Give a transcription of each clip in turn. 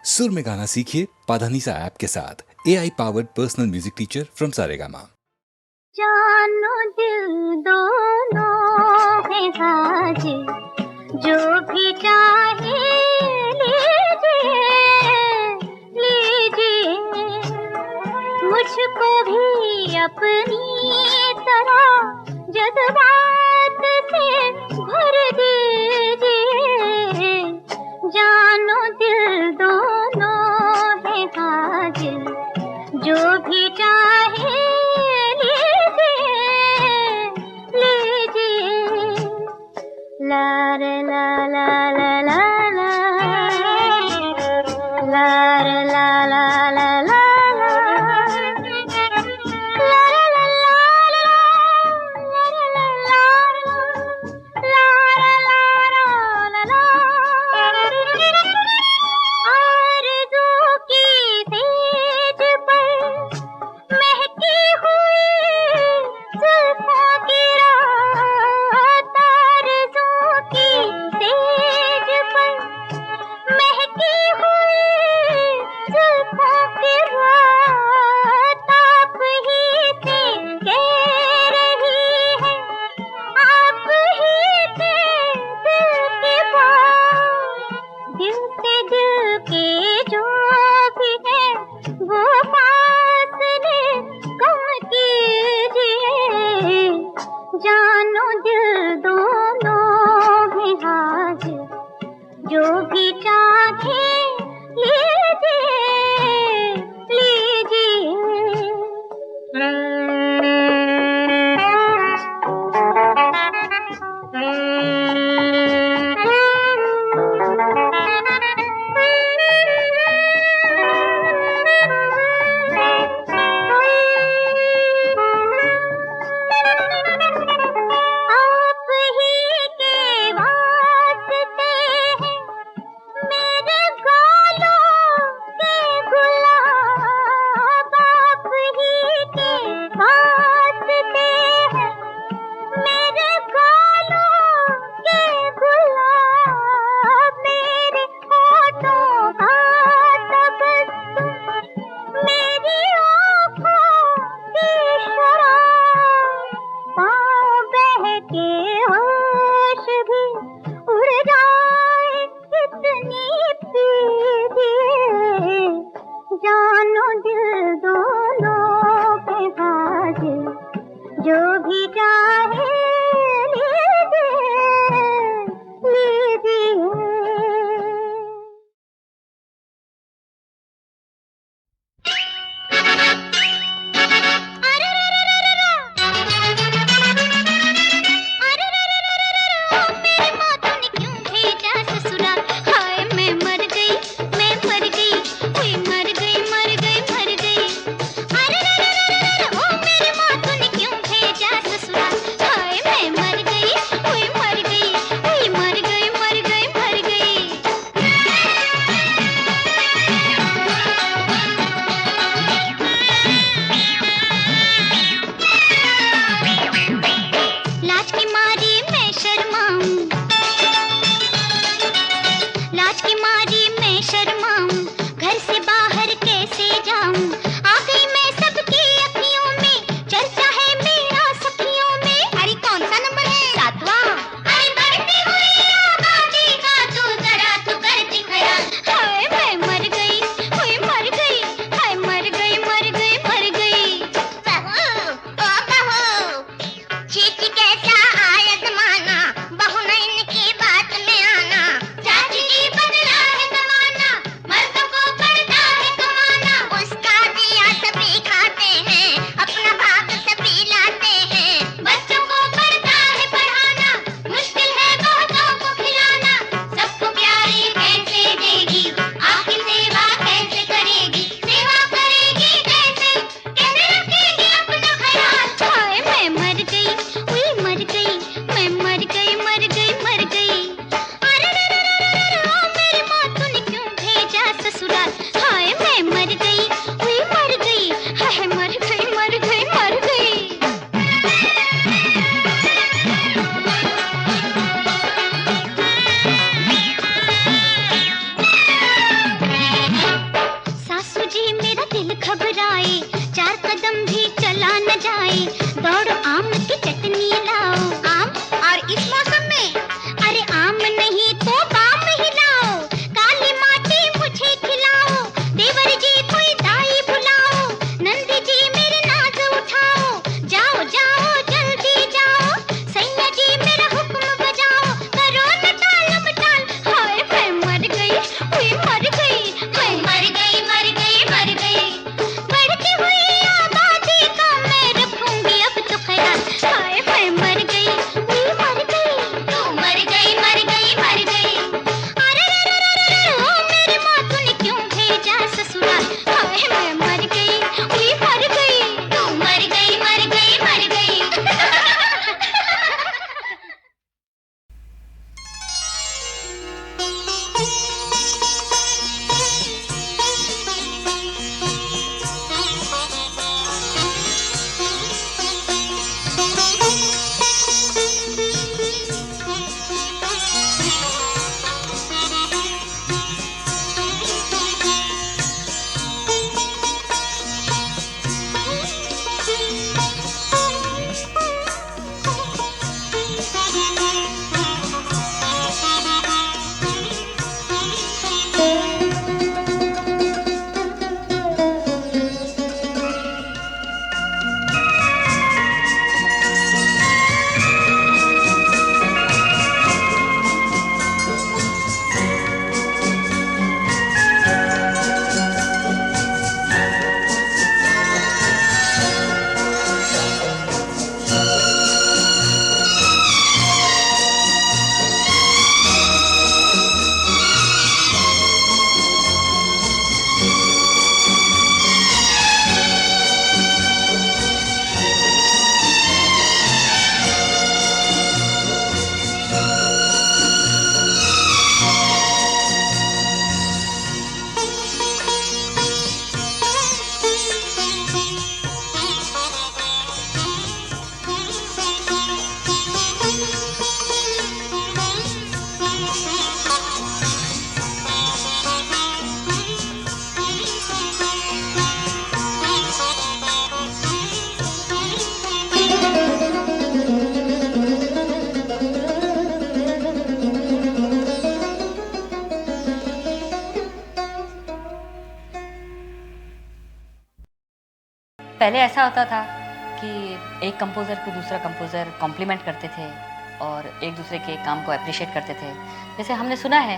सुर में गाना सीखिए पाधानीसा ऐप के साथ। AI powered personal music teacher from Saregama. जानो दिल दोनों है हाजिर, जो भी चाहे लीजिए लीजिए, मुझको भी अपनी तरह जज्बात से भर दीजिए। जानो दिल दोनों है हाजिर, जो भी चाहे ला रे ला ला ला ला ला, ला रे ला ला ला ला ला, ला रे ला ला ला ला, ला रे ला ला ला। आरज़ू की सेज पर महकी हुई जुल्फ़ों की रात, आरज़ू की सेज पर महकी हुई जुल्फ़ों की घबराए, 4 कदम भी चला न जाए, दौड़ आम की चटनी लाओ। आम और इस मौसम में, अरे आम नहीं तो बाम ही लाओ, काली माटी मुझे खिलाओ, देवर जी कोई दाई बुलाओ, नंदी जी मेरे नाज उठाओ, जाओ जाओ जल्दी जाओ, सैया जी मेरा हुक्म बजाओ, करो न टाल मटाल। हाय मैं मर गई, हुई मर गई, मैं मर गई मर गई मर गई, बढ़ती हुई आबादी का मैं रखूंगी अब तो ख्याल। हाय मैं मर गई, हुई मर गई, तू मर गई मर गई मर गई। अरे रे रे रे रे, ओ मेरी माँ तूने क्यों भेजा ससुराल। हाय मैं मर गई, हुई मर गई, तू मर गई मर गई मर गई। पहले ऐसा होता था कि एक कंपोज़र को दूसरा कंपोज़र कॉम्प्लीमेंट करते थे और एक दूसरे के काम को अप्रिशिएट करते थे। जैसे हमने सुना है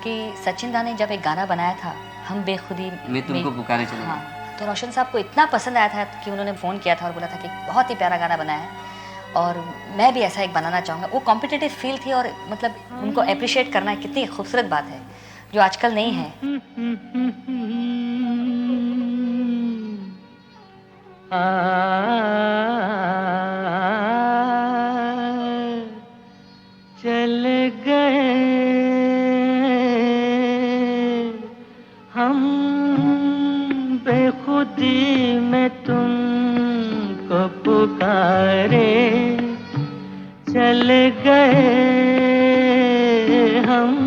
कि सचिन दा ने जब एक गाना बनाया था, हम बेखुदी मैं तुमको पुकारे चले हाँ, तो रोशन साहब को इतना पसंद आया था कि उन्होंने फ़ोन किया था और बोला था कि बहुत ही प्यारा गाना बनाया है और मैं भी ऐसा एक बनाना चाहूँगा। वो कॉम्पिटिटिव फील थी और मतलब उनको अप्रिशिएट करना कितनी खूबसूरत बात है जो आजकल नहीं है। चल गए हम बेखुदी में तुमको पुकारे, चल गए हम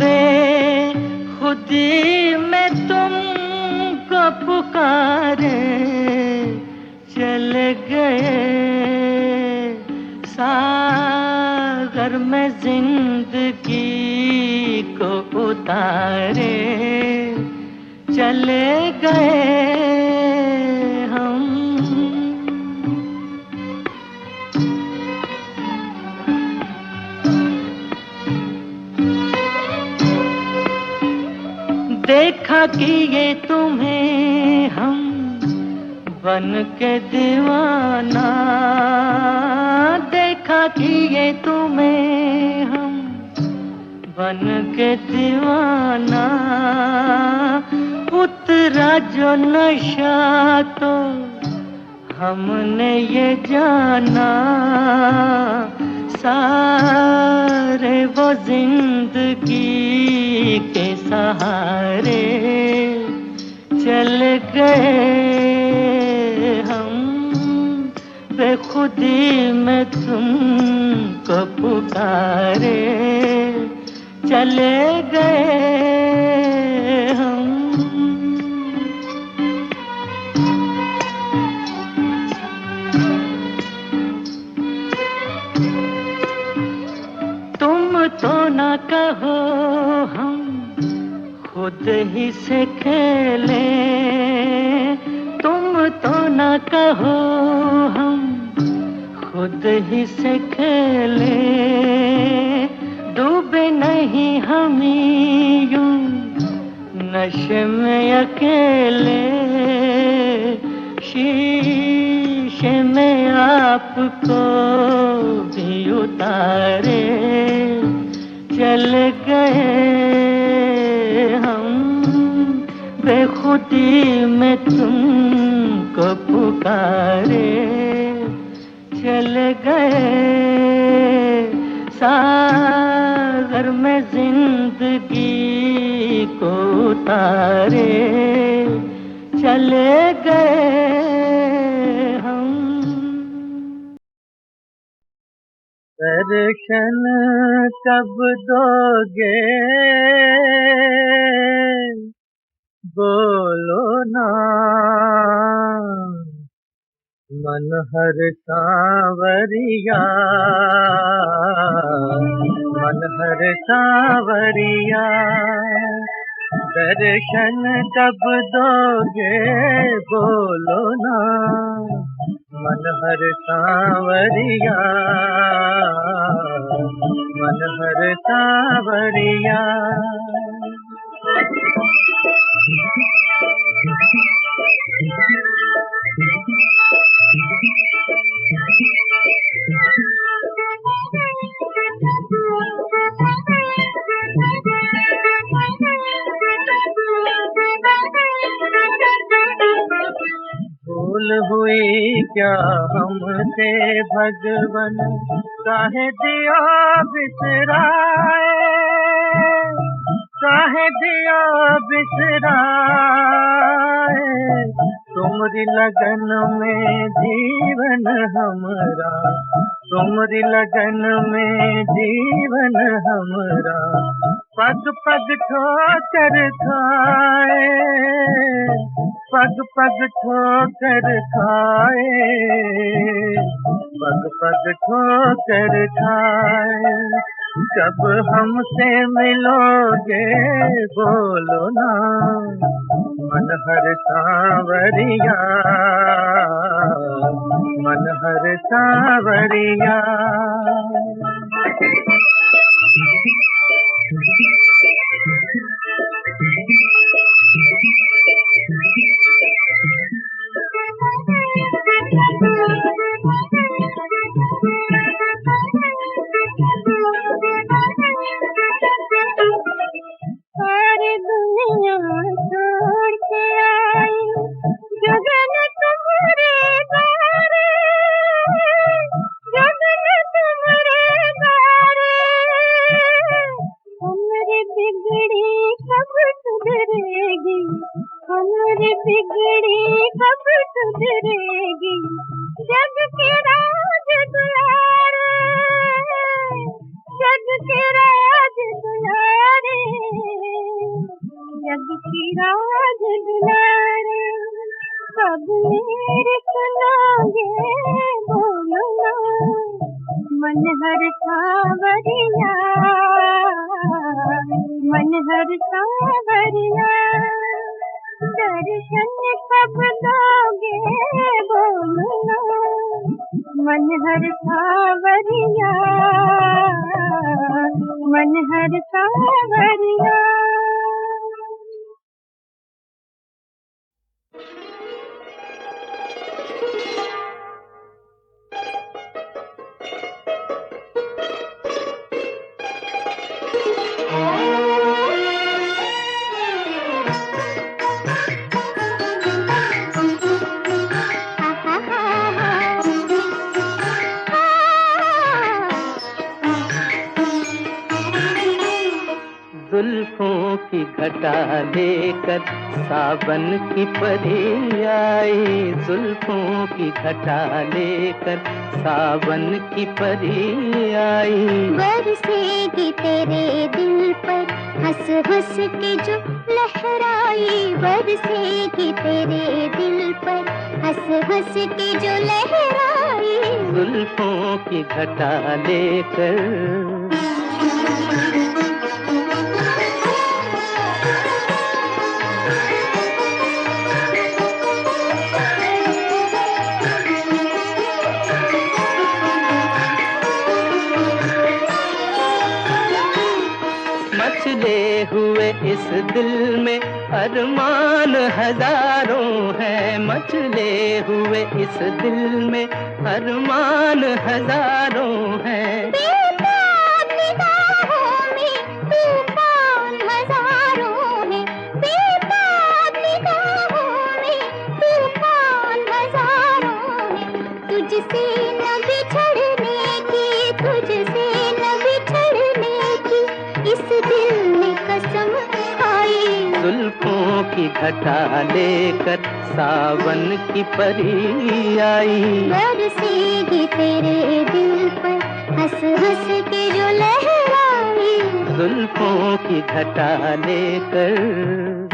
बेखुदी में तुमको पुकारे, चल गए सागर में जिंदगी को उतारे, चले गए हम। देखा कि ये तुम्हें हम बन के दीवाना, देखा कि ये तुम्हें हम बन के दीवाना, उतरा जो नशा तो हमने ये जाना, सारे वो जिंदगी के सहारे चल गए हम, बेखुदी में तुमको पुकारे चले गए हम। तुम तो ना कहो हम खुद ही से खेले, तुम तो ना कहो हम खुद ही से खेले, डूबे नहीं हम यूं नशे में अकेले, शीशे में आपको भी उतारे चल गए हम। बेखुदी में तुमको पुकारे चले गए, सागर में जिंदगी को उतारे चले गए हम। दर्शन कब दोगे बोलो ना, मन हर सांवरिया, मन हर सांवरिया। दर्शन कब दोगे बोलो ना, मन हर सांवरिया, मन हर सांवरिया। भूल हुई क्या हमसे भगवन, काहे दिया बिसराए, काहे दिया बिसराए। तुमरी लगन में जीवन हमरा, तुमरी लगन में जीवन हमरा, पग पग ठोकर खाए, पग पग ठोकर खाए, पग पग ठोकर खाए। कब हमसे मिलोगे बोलो ना, मन हर सांवरिया, मन हर सांवरिया। सारी दुनिया छोड़ के आई, गगन तुम्हारे द्वारे, गगन तुम्हारे द्वारे। हमारी बिगड़ी कब सुधरेगी, हमारी बिगड़ी कब सुधरेगी। जग के राज दुलारे, जग के राज दुलारे, जग की राज दुलारे। कब मेरे सुनोगे बोलो ना, मन हर सांवरिया, मन हर सांवरिया। दर्शन कब दोगे बोलो ना, मन हर सांवरिया, मन हर सांवरिया। जुल्फों की घटा लेकर सावन की परी आई, जुल्फों की घटा लेकर सावन की परी आई। बरसेगी तेरे दिल पर हंस हंस के जो लहराई, बरसेगी तेरे दिल पर हंस हंस के जो लहराई। जुल्फों की घटा लेकर। मचले हुए इस दिल में अरमान हजारों हैं, मचले हुए इस दिल में अरमान हजारों हैं। बेताब निगाहों में तूफान हजारों हैं, बेताब निगाहों में तूफान हजारों हैं। तुझसे न बिछड़ने की, तुझसे न बिछड़ने की इस दिल में कसम खाई। जुल्फों की घटा लेकर सावन की परी आई, बरसेगी तेरे दिल पर हंस हंस के जो लहराई। जुल्फों की घटा लेकर।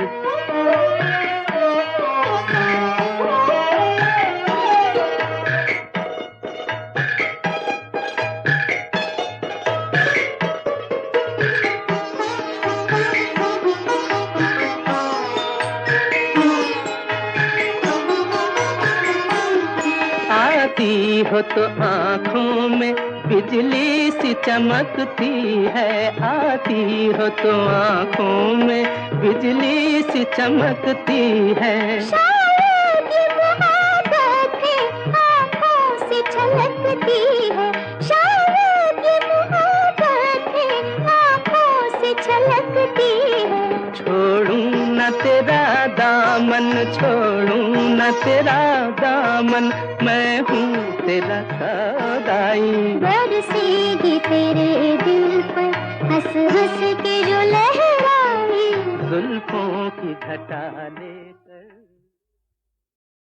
आती हो तो आँखों में बिजली सी चमकती है, आती हो तो आँखों में बिजली सी चमकती है। शायद ये मोहब्बत है आँखों से छलकती है, शायद ये मोहब्बत है आँखों से छलकती है। छोड़ूं न तेरा दामन, छोड़ूं न तेरा दामन, मैं हूँ तेरा सदाई। बरसेगी तेरे दिल पर हंस हंस के जो लहराई। जुल्फों की घटा ले।